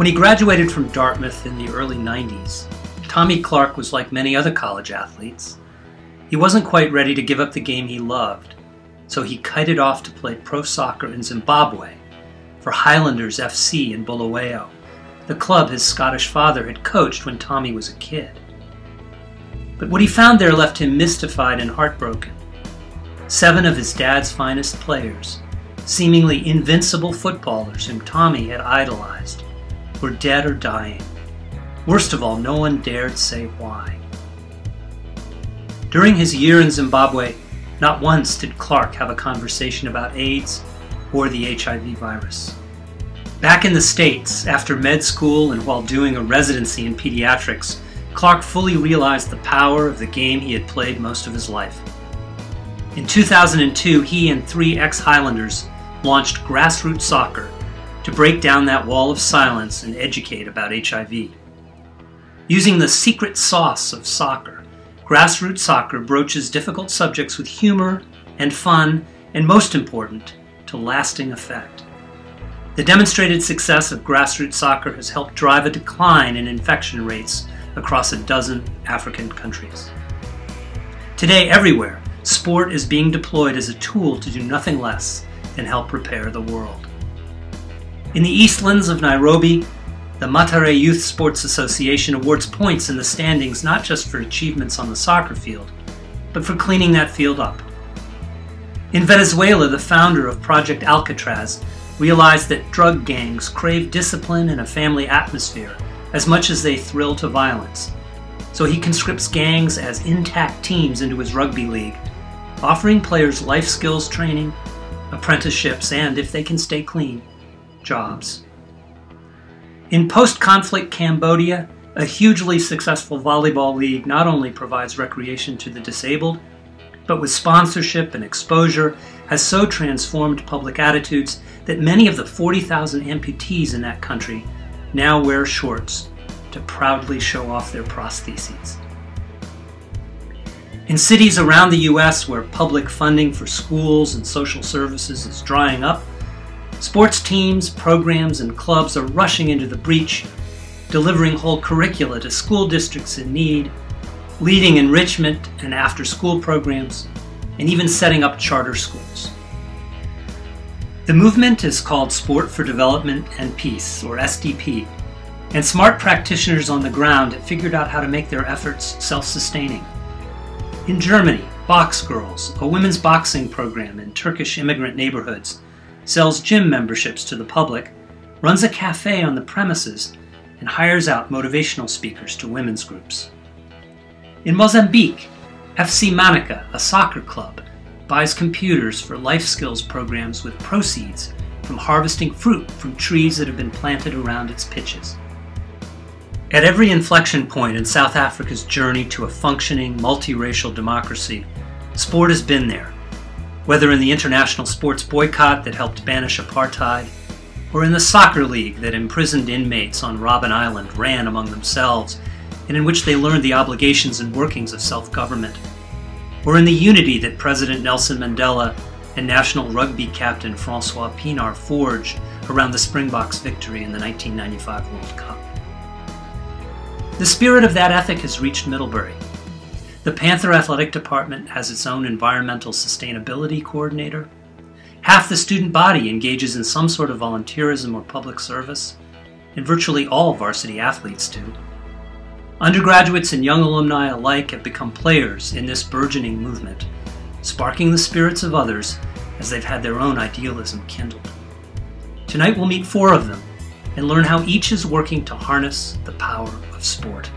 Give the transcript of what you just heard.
When he graduated from Dartmouth in the early 90s, Tommy Clark was like many other college athletes. He wasn't quite ready to give up the game he loved, so he kited off to play pro soccer in Zimbabwe for Highlanders FC in Bulawayo, the club his Scottish father had coached when Tommy was a kid. But what he found there left him mystified and heartbroken. 7 of his dad's finest players, seemingly invincible footballers whom Tommy had idolized, were dead or dying. Worst of all, no one dared say why. During his year in Zimbabwe, not once did Clark have a conversation about AIDS or the HIV virus. Back in the States, after med school and while doing a residency in pediatrics, Clark fully realized the power of the game he had played most of his life. In 2002, he and 3 ex-Highlanders launched Grassroots Soccer to break down that wall of silence and educate about HIV. Using the secret sauce of soccer, Grassroots Soccer broaches difficult subjects with humor and fun, and most important, to lasting effect. The demonstrated success of Grassroots Soccer has helped drive a decline in infection rates across a dozen African countries. Today, everywhere, sport is being deployed as a tool to do nothing less than help repair the world. In the Eastlands of Nairobi, the Mathare Youth Sports Association awards points in the standings not just for achievements on the soccer field, but for cleaning that field up. In Venezuela, the founder of Project Alcatraz realized that drug gangs crave discipline and a family atmosphere as much as they thrill to violence. So he conscripts gangs as intact teams into his rugby league, offering players life skills training, apprenticeships, and, if they can stay clean, jobs. In post-conflict Cambodia, a hugely successful volleyball league not only provides recreation to the disabled, but with sponsorship and exposure has so transformed public attitudes that many of the 40,000 amputees in that country now wear shorts to proudly show off their prostheses. In cities around the US where public funding for schools and social services is drying up, sports teams, programs, and clubs are rushing into the breach, delivering whole curricula to school districts in need, leading enrichment and after-school programs, and even setting up charter schools. The movement is called Sport for Development and Peace, or SDP, and smart practitioners on the ground have figured out how to make their efforts self-sustaining. In Germany, Box Girls, a women's boxing program in Turkish immigrant neighborhoods, sells gym memberships to the public, runs a cafe on the premises, and hires out motivational speakers to women's groups. In Mozambique, FC Manica, a soccer club, buys computers for life skills programs with proceeds from harvesting fruit from trees that have been planted around its pitches. At every inflection point in South Africa's journey to a functioning, multiracial democracy, sport has been there. Whether in the international sports boycott that helped banish apartheid, or in the soccer league that imprisoned inmates on Robben Island ran among themselves, and in which they learned the obligations and workings of self-government, or in the unity that President Nelson Mandela and national rugby captain Francois Pienaar forged around the Springboks' victory in the 1995 World Cup. The spirit of that ethic has reached Middlebury. The Panther Athletic Department has its own environmental sustainability coordinator. Half the student body engages in some sort of volunteerism or public service, and virtually all varsity athletes do. Undergraduates and young alumni alike have become players in this burgeoning movement, sparking the spirits of others as they've had their own idealism kindled. Tonight we'll meet 4 of them and learn how each is working to harness the power of sport.